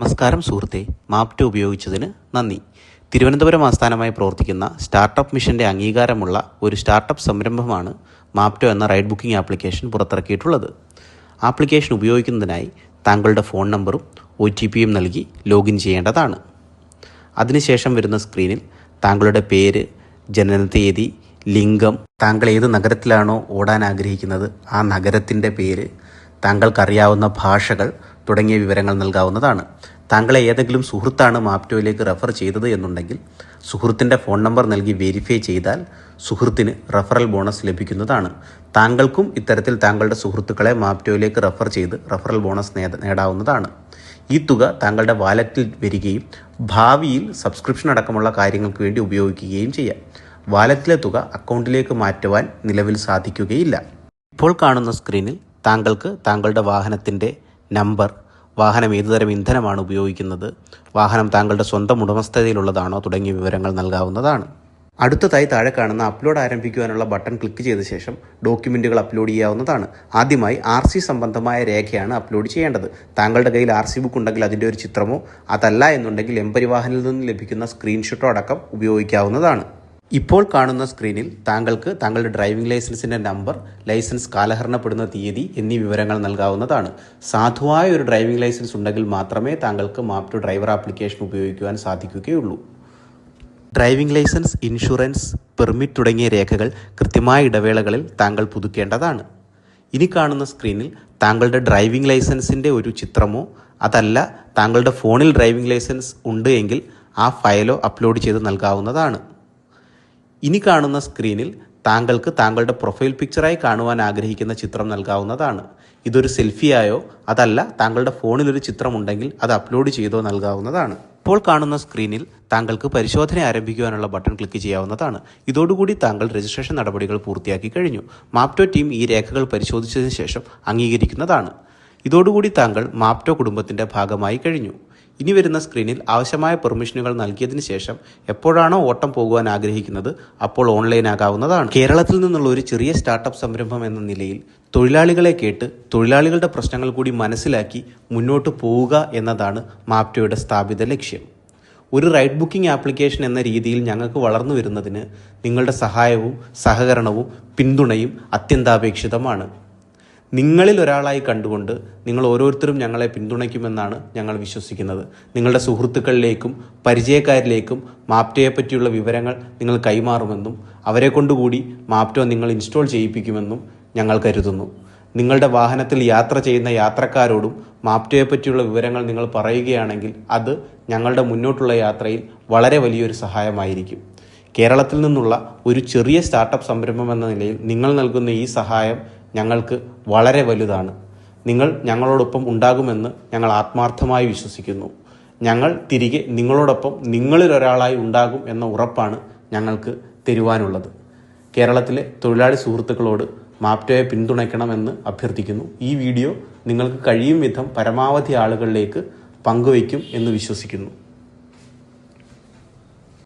നമസ്കാരം സുഹൃത്തെ, മാപ്റ്റോ ഉപയോഗിച്ചതിന് നന്ദി. തിരുവനന്തപുരം ആസ്ഥാനമായി പ്രവർത്തിക്കുന്ന സ്റ്റാർട്ടപ്പ് മിഷൻ്റെ അംഗീകാരമുള്ള ഒരു സ്റ്റാർട്ടപ്പ് സംരംഭമാണ് മാപ്റ്റോ എന്ന റൈഡ് ബുക്കിംഗ് ആപ്ലിക്കേഷൻ പുറത്തിറക്കിയിട്ടുള്ളത്. ആപ്ലിക്കേഷൻ ഉപയോഗിക്കുന്നതിനായി താങ്കളുടെ ഫോൺ നമ്പറും OTP നൽകി ലോഗിൻ ചെയ്യേണ്ടതാണ്. അതിനുശേഷം വരുന്ന സ്ക്രീനിൽ താങ്കളുടെ പേര്, ജനനത്തീയതി, ലിംഗം, താങ്കൾ ഏത് നഗരത്തിലാണോ ഓടാൻ ആഗ്രഹിക്കുന്നത് ആ നഗരത്തിൻ്റെ പേര്, താങ്കൾക്കറിയാവുന്ന ഭാഷകൾ തുടങ്ങിയ വിവരങ്ങൾ നൽകാവുന്നതാണ്. താങ്കളെ ഏതെങ്കിലും സുഹൃത്താണ് മാപ്റ്റോയിലേക്ക് റെഫർ ചെയ്തത് എന്നുണ്ടെങ്കിൽ സുഹൃത്തിൻ്റെ ഫോൺ നമ്പർ നൽകി വെരിഫൈ ചെയ്താൽ സുഹൃത്തിന് റെഫറൽ ബോണസ് ലഭിക്കുന്നതാണ്. താങ്കൾക്കും ഇത്തരത്തിൽ താങ്കളുടെ സുഹൃത്തുക്കളെ മാപ്റ്റോയിലേക്ക് റെഫർ ചെയ്ത് റെഫറൽ ബോണസ് നേടാവുന്നതാണ്. ഈ തുക താങ്കളുടെ വാലറ്റിൽ വരികയും ഭാവിയിൽ സബ്സ്ക്രിപ്ഷൻ അടക്കമുള്ള കാര്യങ്ങൾക്ക് വേണ്ടി ഉപയോഗിക്കുകയും ചെയ്യാം. വാലറ്റിലെ തുക അക്കൗണ്ടിലേക്ക് മാറ്റുവാൻ നിലവിൽ സാധിക്കുകയില്ല. ഇപ്പോൾ കാണുന്ന സ്ക്രീനിൽ താങ്കൾക്ക് താങ്കളുടെ വാഹനത്തിൻ്റെ നമ്പർ, വാഹനം ഏതുതരം ഇന്ധനമാണ് ഉപയോഗിക്കുന്നത്, വാഹനം താങ്കളുടെ സ്വന്തം ഉടമസ്ഥതയിലുള്ളതാണോ തുടങ്ങിയ വിവരങ്ങൾ നൽകാവുന്നതാണ്. അടുത്തതായി താഴെ കാണുന്ന അപ്ലോഡ് ആരംഭിക്കുവാനുള്ള ബട്ടൺ ക്ലിക്ക് ചെയ്ത ശേഷം ഡോക്യുമെൻറ്റുകൾ അപ്ലോഡ് ചെയ്യാവുന്നതാണ്. ആദ്യമായി RC സംബന്ധമായ രേഖയാണ് അപ്ലോഡ് ചെയ്യേണ്ടത്. താങ്കളുടെ കയ്യിൽ RC ബുക്ക് ഉണ്ടെങ്കിൽ അതിൻ്റെ ഒരു ചിത്രമോ, അതല്ല എന്നുണ്ടെങ്കിൽ എംപരിവാഹനിൽ നിന്ന് ലഭിക്കുന്ന സ്ക്രീൻഷോട്ടോ അടക്കം ഉപയോഗിക്കാവുന്നതാണ്. ഇപ്പോൾ കാണുന്ന സ്ക്രീനിൽ താങ്കൾക്ക് താങ്കളുടെ ഡ്രൈവിംഗ് ലൈസൻസിൻ്റെ നമ്പർ, ലൈസൻസ് കാലഹരണപ്പെടുന്ന തീയതി എന്നീ വിവരങ്ങൾ നൽകാവുന്നതാണ്. സാധുവായ ഒരു ഡ്രൈവിംഗ് ലൈസൻസ് ഉണ്ടെങ്കിൽ മാത്രമേ താങ്കൾക്ക് മാപ്റ്റോ ഡ്രൈവർ ആപ്ലിക്കേഷൻ ഉപയോഗിക്കുവാൻ സാധിക്കുകയുള്ളൂ. ഡ്രൈവിംഗ് ലൈസൻസ്, ഇൻഷുറൻസ്, പെർമിറ്റ് തുടങ്ങിയ രേഖകൾ കൃത്യമായ ഇടവേളകളിൽ താങ്കൾ പുതുക്കേണ്ടതാണ്. ഇനി കാണുന്ന സ്ക്രീനിൽ താങ്കളുടെ ഡ്രൈവിംഗ് ലൈസൻസിൻ്റെ ഒരു ചിത്രമോ, അതല്ല താങ്കളുടെ ഫോണിൽ ഡ്രൈവിംഗ് ലൈസൻസ് ഉണ്ട് എങ്കിൽ ആ ഫയലോ അപ്ലോഡ് ചെയ്ത് നൽകാവുന്നതാണ്. ഇനി കാണുന്ന സ്ക്രീനിൽ താങ്കൾക്ക് താങ്കളുടെ പ്രൊഫൈൽ പിക്ചറായി കാണുവാൻ ആഗ്രഹിക്കുന്ന ചിത്രം നൽകാവുന്നതാണ്. ഇതൊരു സെൽഫിയായോ, അതല്ല താങ്കളുടെ ഫോണിലൊരു ചിത്രമുണ്ടെങ്കിൽ അത് അപ്ലോഡ് ചെയ്തോ നൽകാവുന്നതാണ്. ഇപ്പോൾ കാണുന്ന സ്ക്രീനിൽ താങ്കൾക്ക് പരിശോധന ആരംഭിക്കുവാനുള്ള ബട്ടൺ ക്ലിക്ക് ചെയ്യാവുന്നതാണ്. ഇതോടുകൂടി താങ്കൾ രജിസ്ട്രേഷൻ നടപടികൾ പൂർത്തിയാക്കി കഴിഞ്ഞു. മാപ്റ്റോ ടീം ഈ രേഖകൾ പരിശോധിച്ചതിന് ശേഷം അംഗീകരിക്കുന്നതാണ്. ഇതോടുകൂടി താങ്കൾ മാപ്റ്റോ കുടുംബത്തിൻ്റെ ഭാഗമായി കഴിഞ്ഞു. ഇനി വരുന്ന സ്ക്രീനിൽ ആവശ്യമായ പെർമിഷനുകൾ നൽകിയതിന് ശേഷം എപ്പോഴാണോ ഓട്ടം പോകുവാൻ ആഗ്രഹിക്കുന്നത് അപ്പോൾ ഓൺലൈൻ ആകാവുന്നതാണ്. കേരളത്തിൽ നിന്നുള്ള ഒരു ചെറിയ സ്റ്റാർട്ടപ്പ് സംരംഭം എന്ന നിലയിൽ തൊഴിലാളികളെ കേട്ട് തൊഴിലാളികളുടെ പ്രശ്നങ്ങൾ കൂടി മനസ്സിലാക്കി മുന്നോട്ട് പോവുക എന്നതാണ് മാപ്റ്റോയുടെ സ്ഥാപിത ലക്ഷ്യം. ഒരു റൈഡ് ബുക്കിംഗ് ആപ്ലിക്കേഷൻ എന്ന രീതിയിൽ ഞങ്ങൾക്ക് വളർന്നു വരുന്നതിന് നിങ്ങളുടെ സഹായവും സഹകരണവും പിന്തുണയും അത്യന്താപേക്ഷിതമാണ്. നിങ്ങളിൽ ഒരാളായി കണ്ടുകൊണ്ട് നിങ്ങൾ ഓരോരുത്തരും ഞങ്ങളെ പിന്തുണയ്ക്കുമെന്നാണ് ഞങ്ങൾ വിശ്വസിക്കുന്നത്. നിങ്ങളുടെ സുഹൃത്തുക്കളിലേക്കും പരിചയക്കാരിലേക്കും മാപ്റ്റോയെ പറ്റിയുള്ള വിവരങ്ങൾ നിങ്ങൾ കൈമാറുമെന്നും അവരെ കൊണ്ടുകൂടി മാപ്റ്റോ നിങ്ങൾ ഇൻസ്റ്റാൾ ചെയ്യിപ്പിക്കുമെന്നും ഞങ്ങൾ കരുതുന്നു. നിങ്ങളുടെ വാഹനത്തിൽ യാത്ര ചെയ്യുന്ന യാത്രക്കാരോടും മാപ്റ്റോയെ പറ്റിയുള്ള വിവരങ്ങൾ നിങ്ങൾ പറയുകയാണെങ്കിൽ അത് ഞങ്ങളുടെ മുന്നോട്ടുള്ള യാത്രയിൽ വളരെ വലിയൊരു സഹായമായിരിക്കും. കേരളത്തിൽ നിന്നുള്ള ഒരു ചെറിയ സ്റ്റാർട്ടപ്പ് സംരംഭം എന്ന നിലയിൽ നിങ്ങൾ നൽകുന്ന ഈ സഹായം ഞങ്ങൾക്ക് വളരെ വലുതാണ്. നിങ്ങൾ ഞങ്ങളോടൊപ്പം ഉണ്ടാകുമെന്ന് ഞങ്ങൾ ആത്മാർത്ഥമായി വിശ്വസിക്കുന്നു. ഞങ്ങൾ തിരികെ നിങ്ങളോടൊപ്പം നിങ്ങളിൽ ഒരാളായി ഉണ്ടാകും എന്ന ഉറപ്പാണ് ഞങ്ങൾക്ക് തരുവാനുള്ളത്. കേരളത്തിലെ തൊഴിലാളി സുഹൃത്തുക്കളോട് മാപ്റ്റോയെ പിന്തുണയ്ക്കണമെന്ന് അഭ്യർത്ഥിക്കുന്നു. ഈ വീഡിയോ നിങ്ങൾക്ക് കഴിയും വിധം പരമാവധി ആളുകളിലേക്ക് പങ്കുവയ്ക്കും എന്ന് വിശ്വസിക്കുന്നു.